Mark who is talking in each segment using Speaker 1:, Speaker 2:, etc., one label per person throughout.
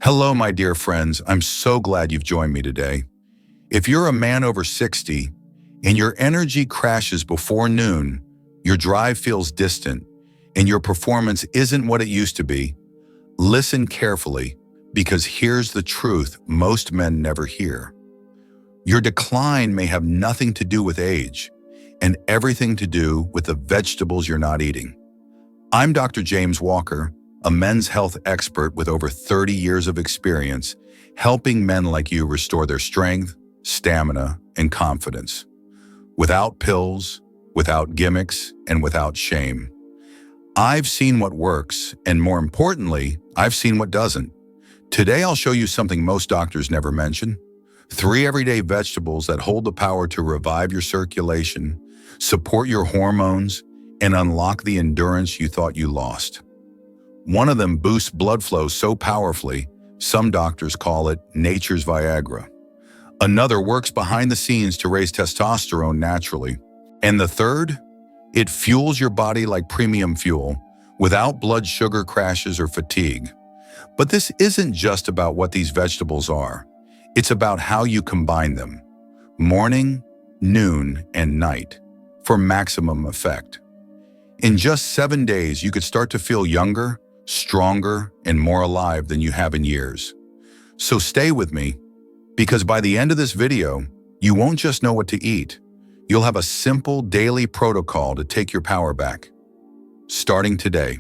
Speaker 1: Hello, my dear friends. I'm so glad you've joined me today. If you're a man over 60 and your energy crashes before noon, your drive feels distant, and your performance isn't what it used to be, listen carefully because here's the truth most men never hear. Your decline may have nothing to do with age and everything to do with the vegetables you're not eating. I'm Dr. James Walker, a men's health expert with over 30 years of experience, helping men like you restore their strength, stamina, and confidence. Without pills, without gimmicks, and without shame. I've seen what works, and more importantly, I've seen what doesn't. Today I'll show you something most doctors never mention. 3 everyday vegetables that hold the power to revive your circulation, support your hormones, and unlock the endurance you thought you lost. One of them boosts blood flow so powerfully, some doctors call it nature's Viagra. Another works behind the scenes to raise testosterone naturally. And the third? It fuels your body like premium fuel, without blood sugar crashes or fatigue. But this isn't just about what these vegetables are. It's about how you combine them, morning, noon, and night, for maximum effect. In just 7 days, you could start to feel younger, stronger, and more alive than you have in years. So stay with me, because by the end of this video, you won't just know what to eat. You'll have a simple daily protocol to take your power back, starting today.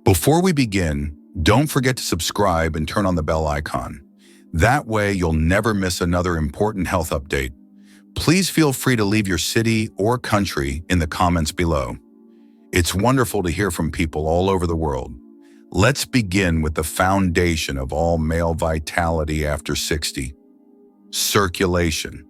Speaker 1: Before we begin, don't forget to subscribe and turn on the bell icon. That way, you'll never miss another important health update. Please feel free to leave your city or country in the comments below. It's wonderful to hear from people all over the world. Let's begin with the foundation of all male vitality after 60. Circulation.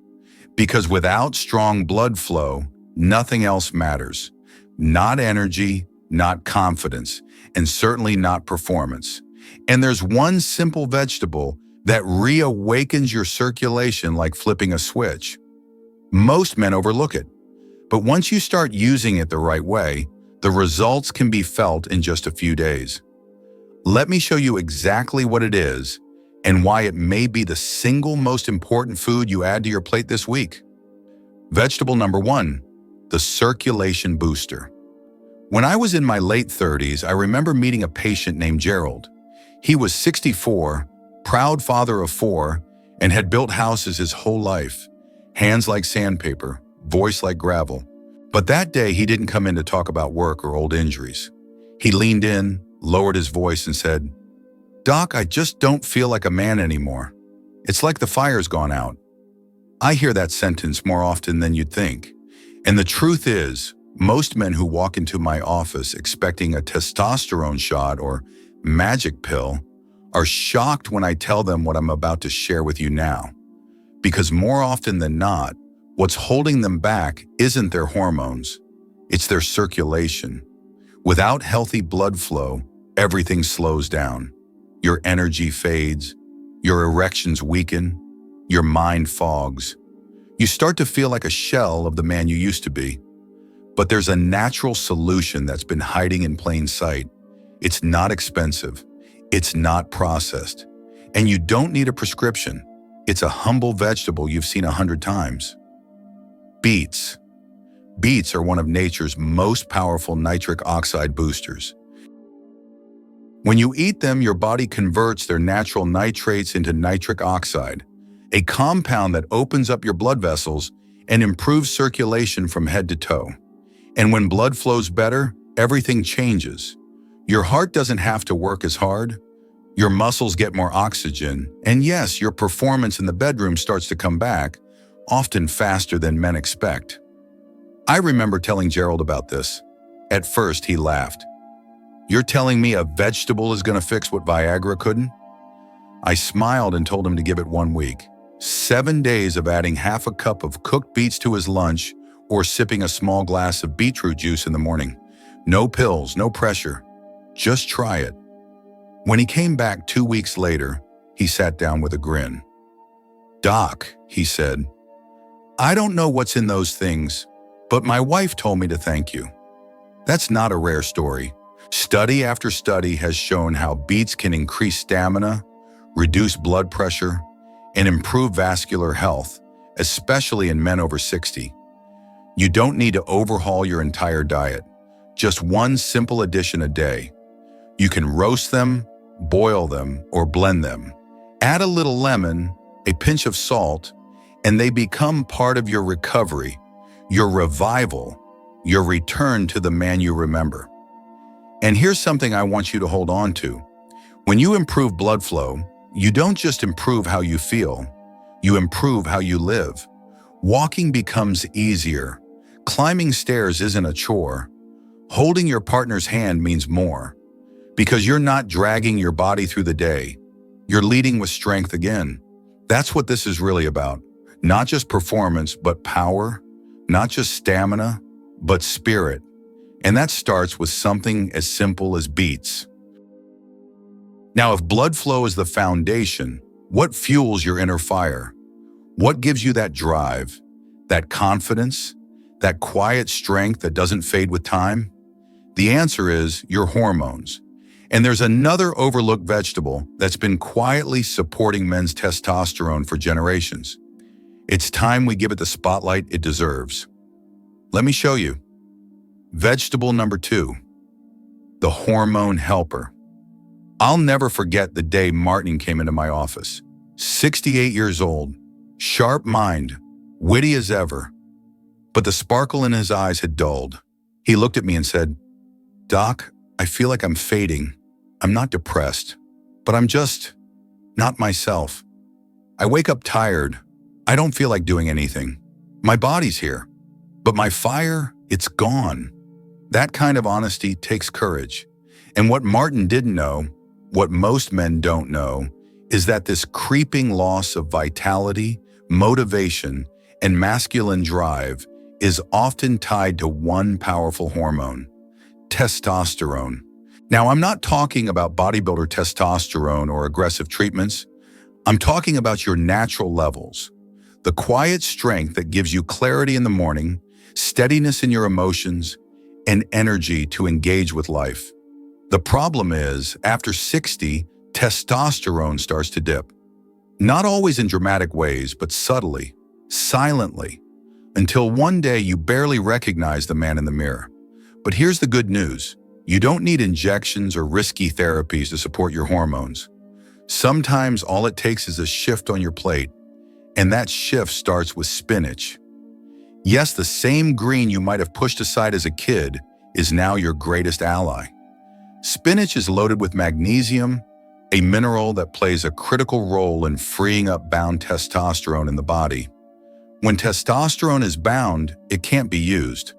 Speaker 1: Because without strong blood flow, nothing else matters. Not energy, not confidence, and certainly not performance. And there's one simple vegetable that reawakens your circulation like flipping a switch. Most men overlook it, but once you start using it the right way, the results can be felt in just a few days. Let me show you exactly what it is and why it may be the single most important food you add to your plate this week. Vegetable number 1, the circulation booster. When I was in my late 30s, I remember meeting a patient named Gerald. He was 64, proud father of 4, and had built houses his whole life. Hands like sandpaper, voice like gravel. But that day, he didn't come in to talk about work or old injuries. He leaned in, lowered his voice, and said, "Doc, I just don't feel like a man anymore. It's like the fire's gone out." I hear that sentence more often than you'd think. And the truth is, most men who walk into my office expecting a testosterone shot or magic pill are shocked when I tell them what I'm about to share with you now. Because more often than not, what's holding them back isn't their hormones, it's their circulation. Without healthy blood flow, everything slows down. Your energy fades, your erections weaken, your mind fogs. You start to feel like a shell of the man you used to be. But there's a natural solution that's been hiding in plain sight. It's not expensive, it's not processed, and you don't need a prescription. It's a humble vegetable you've seen 100 times. Beets. Beets are one of nature's most powerful nitric oxide boosters. When you eat them, your body converts their natural nitrates into nitric oxide, a compound that opens up your blood vessels and improves circulation from head to toe. And when blood flows better, everything changes. Your heart doesn't have to work as hard. Your muscles get more oxygen, and yes, your performance in the bedroom starts to come back, often faster than men expect. I remember telling Gerald about this. At first, he laughed. "You're telling me a vegetable is going to fix what Viagra couldn't?" I smiled and told him to give it 1 week. 7 days of adding half a cup of cooked beets to his lunch or sipping a small glass of beetroot juice in the morning. No pills, no pressure. Just try it. When he came back 2 weeks later, he sat down with a grin. "Doc," he said, "I don't know what's in those things, but my wife told me to thank you." That's not a rare story. Study after study has shown how beets can increase stamina, reduce blood pressure, and improve vascular health, especially in men over 60. You don't need to overhaul your entire diet. Just one simple addition a day. You can roast them, boil them, or blend them. Add a little lemon, a pinch of salt, and they become part of your recovery, your revival, your return to the man you remember. And here's something I want you to hold on to. When you improve blood flow, you don't just improve how you feel, you improve how you live. Walking becomes easier. Climbing stairs isn't a chore. Holding your partner's hand means more. Because you're not dragging your body through the day. You're leading with strength again. That's what this is really about. Not just performance, but power. Not just stamina, but spirit. And that starts with something as simple as beets. Now, if blood flow is the foundation, what fuels your inner fire? What gives you that drive, that confidence, that quiet strength that doesn't fade with time? The answer is your hormones. And there's another overlooked vegetable that's been quietly supporting men's testosterone for generations. It's time we give it the spotlight it deserves. Let me show you. Vegetable number 2, the hormone helper. I'll never forget the day Martin came into my office. 68 years old, sharp mind, witty as ever. But the sparkle in his eyes had dulled. He looked at me and said, "Doc, I feel like I'm fading. I'm not depressed, but I'm just not myself. I wake up tired. I don't feel like doing anything. My body's here, but my fire, it's gone." That kind of honesty takes courage. And what Martin didn't know, what most men don't know, is that this creeping loss of vitality, motivation, and masculine drive is often tied to one powerful hormone, testosterone. Now, I'm not talking about bodybuilder testosterone or aggressive treatments. I'm talking about your natural levels, the quiet strength that gives you clarity in the morning, steadiness in your emotions, and energy to engage with life. The problem is, after 60, testosterone starts to dip. Not always in dramatic ways, but subtly, silently, until one day you barely recognize the man in the mirror. But here's the good news. You don't need injections or risky therapies to support your hormones. Sometimes all it takes is a shift on your plate, and that shift starts with spinach. Yes, the same green you might have pushed aside as a kid is now your greatest ally. Spinach is loaded with magnesium, a mineral that plays a critical role in freeing up bound testosterone in the body. When testosterone is bound, it can't be used.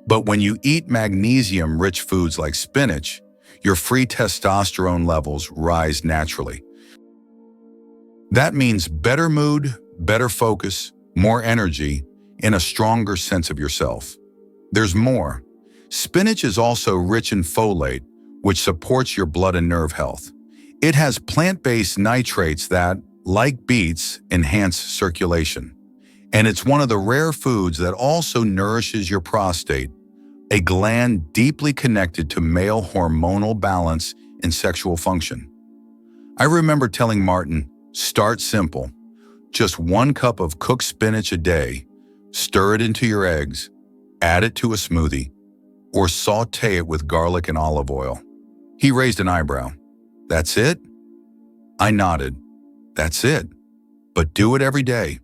Speaker 1: But when you eat magnesium-rich foods like spinach, your free testosterone levels rise naturally. That means better mood, better focus, more energy, and a stronger sense of yourself. There's more. Spinach is also rich in folate, which supports your blood and nerve health. It has plant-based nitrates that, like beets, enhance circulation. And it's one of the rare foods that also nourishes your prostate, a gland deeply connected to male hormonal balance and sexual function. I remember telling Martin, start simple. Just 1 cup of cooked spinach a day, stir it into your eggs, add it to a smoothie, or saute it with garlic and olive oil. He raised an eyebrow. That's it? I nodded. That's it. But do it every day.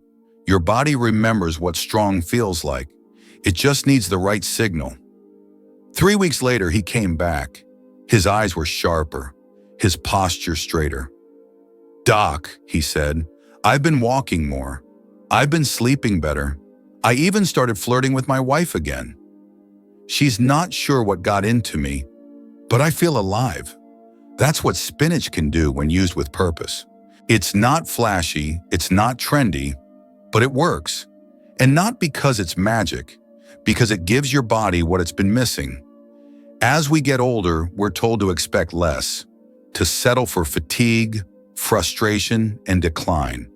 Speaker 1: Your body remembers what strong feels like. It just needs the right signal. 3 weeks later, he came back. His eyes were sharper, his posture straighter. "Doc," he said, "I've been walking more. I've been sleeping better. I even started flirting with my wife again. She's not sure what got into me, but I feel alive." That's what spinach can do when used with purpose. It's not flashy, it's not trendy, but it works. And not because it's magic, because it gives your body what it's been missing. As we get older, we're told to expect less, to settle for fatigue, frustration, and decline.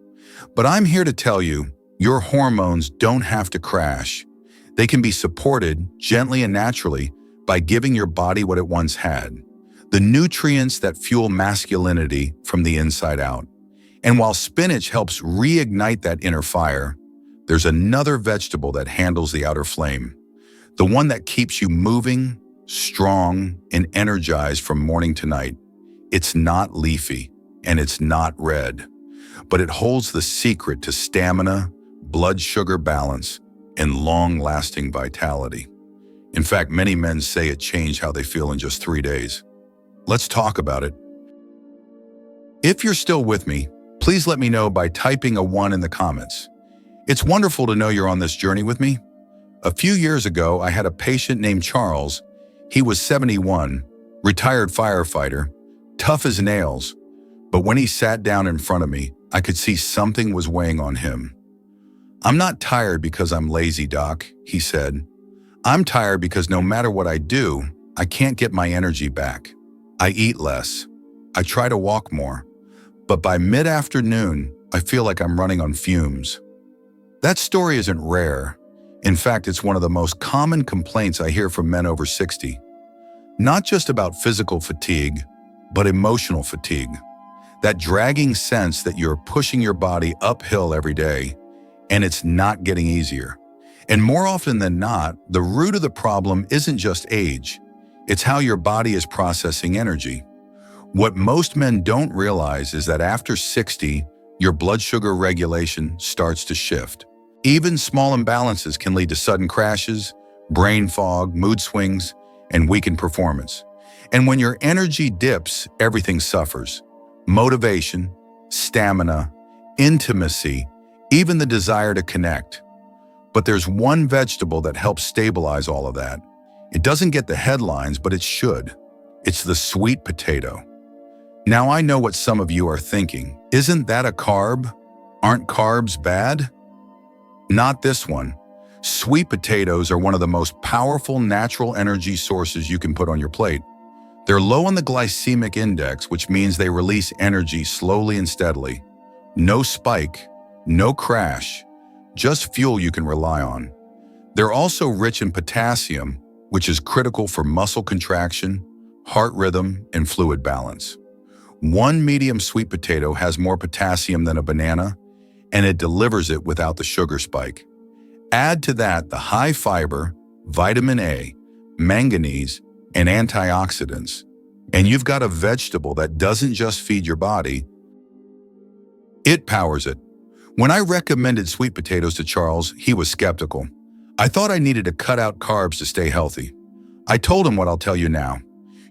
Speaker 1: But I'm here to tell you, your hormones don't have to crash. They can be supported gently and naturally by giving your body what it once had, the nutrients that fuel masculinity from the inside out. And while spinach helps reignite that inner fire, there's another vegetable that handles the outer flame, the one that keeps you moving, strong, and energized from morning to night. It's not leafy, and it's not red, but it holds the secret to stamina, blood sugar balance, and long-lasting vitality. In fact, many men say it changed how they feel in just 3 days. Let's talk about it. If you're still with me, please let me know by typing a 1 in the comments. It's wonderful to know you're on this journey with me. A few years ago, I had a patient named Charles. He was 71, retired firefighter, tough as nails, but when he sat down in front of me, I could see something was weighing on him. "I'm not tired because I'm lazy, doc," he said. "I'm tired because no matter what I do, I can't get my energy back. I eat less. I try to walk more. But by mid-afternoon, I feel like I'm running on fumes." That story isn't rare. In fact, it's one of the most common complaints I hear from men over 60. Not just about physical fatigue, but emotional fatigue. That dragging sense that you're pushing your body uphill every day, and it's not getting easier. And more often than not, the root of the problem isn't just age. It's how your body is processing energy. What most men don't realize is that after 60, your blood sugar regulation starts to shift. Even small imbalances can lead to sudden crashes, brain fog, mood swings, and weakened performance. And when your energy dips, everything suffers. Motivation, stamina, intimacy, even the desire to connect. But there's one vegetable that helps stabilize all of that. It doesn't get the headlines, but it should. It's the sweet potato. Now I know what some of you are thinking. Isn't that a carb? Aren't carbs bad? Not this one. Sweet potatoes are one of the most powerful natural energy sources you can put on your plate. They're low on the glycemic index, which means they release energy slowly and steadily. No spike, no crash, just fuel you can rely on. They're also rich in potassium, which is critical for muscle contraction, heart rhythm, and fluid balance. One medium sweet potato has more potassium than a banana, and it delivers it without the sugar spike. Add to that the high fiber, vitamin A, manganese, and antioxidants, and you've got a vegetable that doesn't just feed your body, it powers it. When I recommended sweet potatoes to Charles, he was skeptical. I thought I needed to cut out carbs to stay healthy. I told him what I'll tell you now.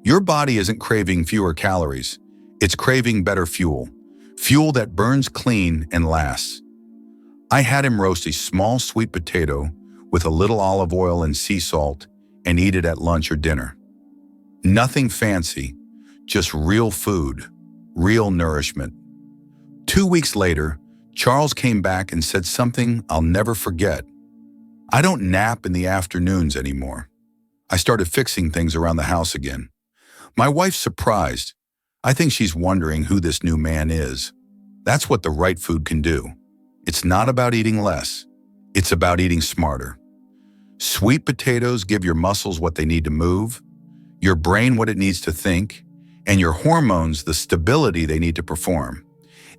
Speaker 1: Your body isn't craving fewer calories. It's craving better fuel. Fuel that burns clean and lasts. I had him roast a small sweet potato with a little olive oil and sea salt and eat it at lunch or dinner. Nothing fancy, just real food, real nourishment. 2 weeks later, Charles came back and said something I'll never forget. "I don't nap in the afternoons anymore. I started fixing things around the house again." My wife's surprised. I think she's wondering who this new man is. That's what the right food can do. It's not about eating less. It's about eating smarter. Sweet potatoes give your muscles what they need to move, your brain what it needs to think, and your hormones the stability they need to perform.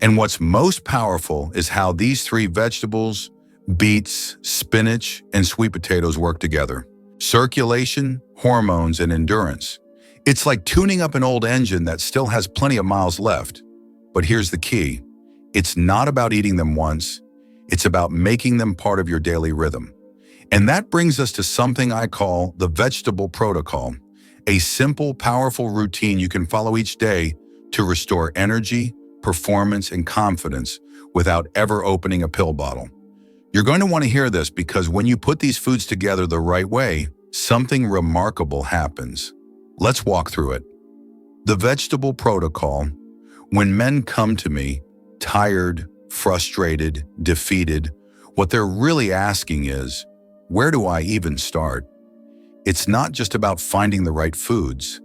Speaker 1: And what's most powerful is how these three vegetables, beets, spinach, and sweet potatoes work together. Circulation, hormones, and endurance. It's like tuning up an old engine that still has plenty of miles left. But here's the key. It's not about eating them once. It's about making them part of your daily rhythm. And that brings us to something I call the vegetable protocol, a simple, powerful routine you can follow each day to restore energy, performance, and confidence without ever opening a pill bottle. You're going to want to hear this because when you put these foods together the right way, something remarkable happens. Let's walk through it. The vegetable protocol. When men come to me, tired, frustrated, defeated, what they're really asking is, where do I even start? It's not just about finding the right foods.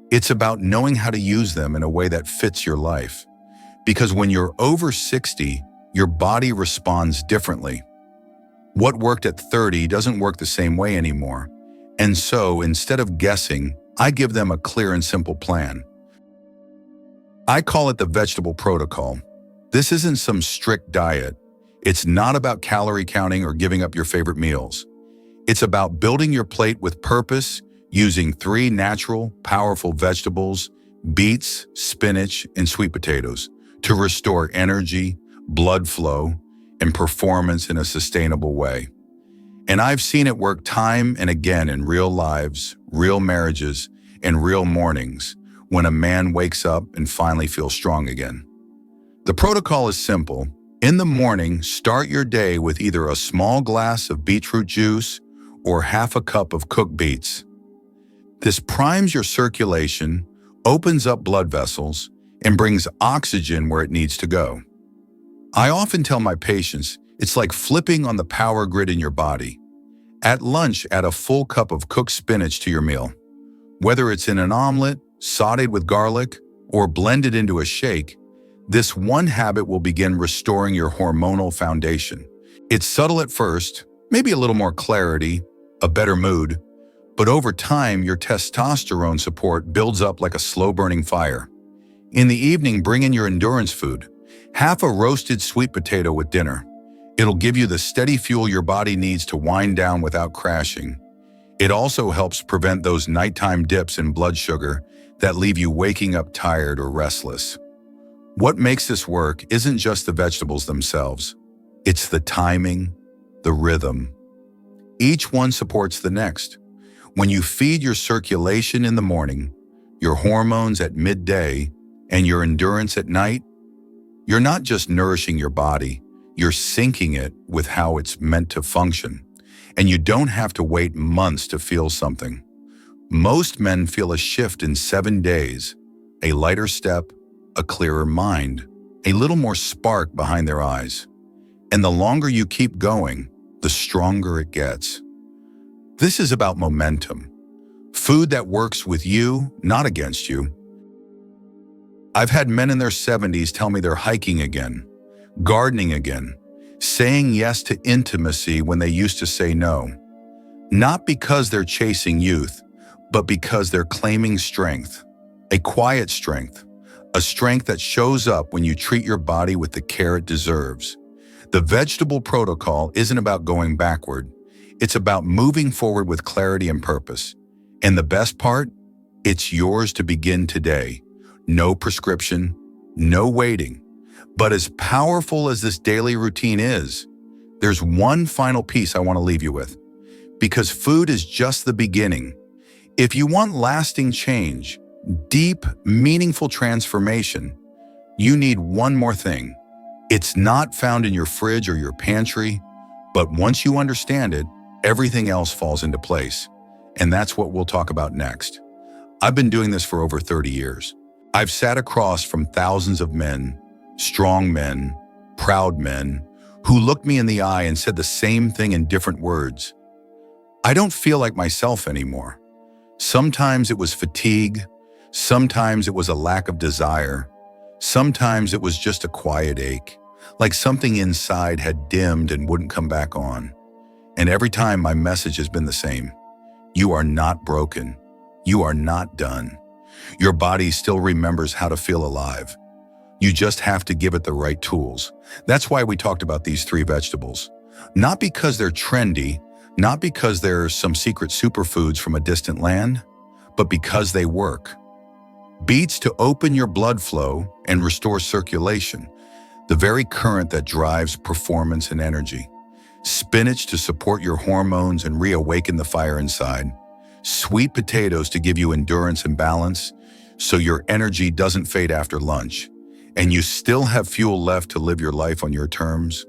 Speaker 1: It's about knowing how to use them in a way that fits your life. Because when you're over 60, your body responds differently. What worked at 30 doesn't work the same way anymore. And so, instead of guessing, I give them a clear and simple plan. I call it the vegetable protocol. This isn't some strict diet. It's not about calorie counting or giving up your favorite meals. It's about building your plate with purpose, using 3 natural, powerful vegetables, beets, spinach, and sweet potatoes, to restore energy, blood flow, and performance in a sustainable way. And I've seen it work time and again in real lives, real marriages, and real mornings when a man wakes up and finally feels strong again. The protocol is simple. In the morning, start your day with either a small glass of beetroot juice or half a cup of cooked beets. This primes your circulation, opens up blood vessels, and brings oxygen where it needs to go. I often tell my patients it's like flipping on the power grid in your body. At lunch, add a full cup of cooked spinach to your meal. Whether it's in an omelet, sautéed with garlic, or blended into a shake, this one habit will begin restoring your hormonal foundation. It's subtle at first, maybe a little more clarity, a better mood, but over time your testosterone support builds up like a slow-burning fire. In the evening, bring in your endurance food. Half a roasted sweet potato with dinner. It'll give you the steady fuel your body needs to wind down without crashing. It also helps prevent those nighttime dips in blood sugar that leave you waking up tired or restless. What makes this work isn't just the vegetables themselves. It's the timing, the rhythm. Each one supports the next. When you feed your circulation in the morning, your hormones at midday, and your endurance at night, you're not just nourishing your body, you're syncing it with how it's meant to function. And you don't have to wait months to feel something. Most men feel a shift in 7 days, a lighter step, a clearer mind, a little more spark behind their eyes. And the longer you keep going, the stronger it gets. This is about momentum. Food that works with you, not against you. I've had men in their 70s tell me they're hiking again, gardening again, saying yes to intimacy when they used to say no. Not because they're chasing youth, but because they're claiming strength, a quiet strength, a strength that shows up when you treat your body with the care it deserves. The vegetable protocol isn't about going backward. It's about moving forward with clarity and purpose. And the best part? It's yours to begin today. No prescription, no waiting. But as powerful as this daily routine is, there's one final piece I want to leave you with. Because food is just the beginning. If you want lasting change, deep, meaningful transformation, you need one more thing. It's not found in your fridge or your pantry, but once you understand it, everything else falls into place. And that's what we'll talk about next. I've been doing this for over 30 years. I've sat across from thousands of men, strong men, proud men, who looked me in the eye and said the same thing in different words. I don't feel like myself anymore. Sometimes it was fatigue. Sometimes it was a lack of desire. Sometimes it was just a quiet ache, like something inside had dimmed and wouldn't come back on. And every time my message has been the same. You are not broken. You are not done. Your body still remembers how to feel alive. You just have to give it the right tools. That's why we talked about these 3 vegetables. Not because they're trendy, not because they're some secret superfoods from a distant land, but because they work. Beets to open your blood flow and restore circulation, the very current that drives performance and energy. Spinach to support your hormones and reawaken the fire inside. Sweet potatoes to give you endurance and balance, so your energy doesn't fade after lunch, and you still have fuel left to live your life on your terms.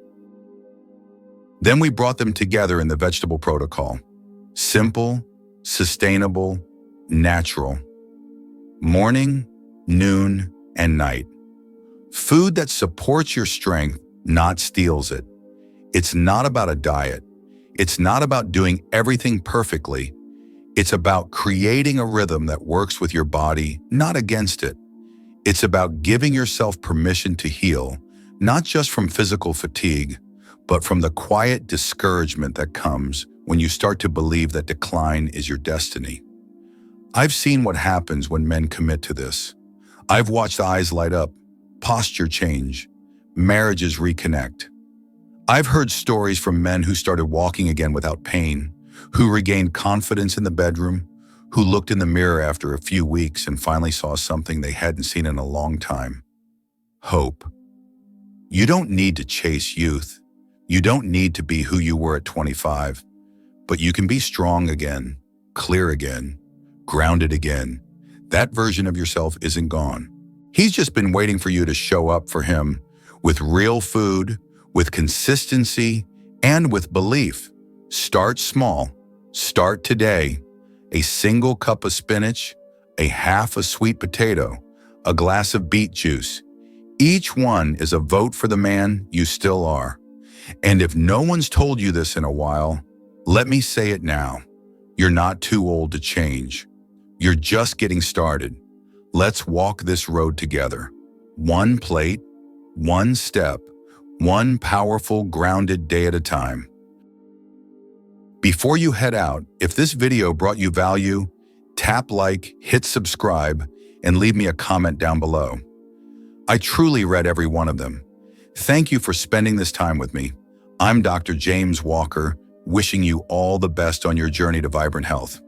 Speaker 1: Then we brought them together in the vegetable protocol. Simple, sustainable, natural. Morning, noon, and night. Food that supports your strength, not steals it. It's not about a diet. It's not about doing everything perfectly. It's about creating a rhythm that works with your body, not against it. It's about giving yourself permission to heal, not just from physical fatigue, but from the quiet discouragement that comes when you start to believe that decline is your destiny. I've seen what happens when men commit to this. I've watched eyes light up, posture change, marriages reconnect. I've heard stories from men who started walking again without pain, who regained confidence in the bedroom, who looked in the mirror after a few weeks and finally saw something they hadn't seen in a long time. Hope. You don't need to chase youth. You don't need to be who you were at 25, but you can be strong again, clear again, grounded again. That version of yourself isn't gone. He's just been waiting for you to show up for him with real food, with consistency, and with belief. Start small. Start today. A single cup of spinach, a half a sweet potato, a glass of beet juice. Each one is a vote for the man you still are. And if no one's told you this in a while, let me say it now. You're not too old to change. You're just getting started. Let's walk this road together. One plate, one step, one powerful, grounded day at a time. Before you head out, if this video brought you value, tap like, hit subscribe, and leave me a comment down below. I truly read every one of them. Thank you for spending this time with me. I'm Dr. James Walker, wishing you all the best on your journey to vibrant health.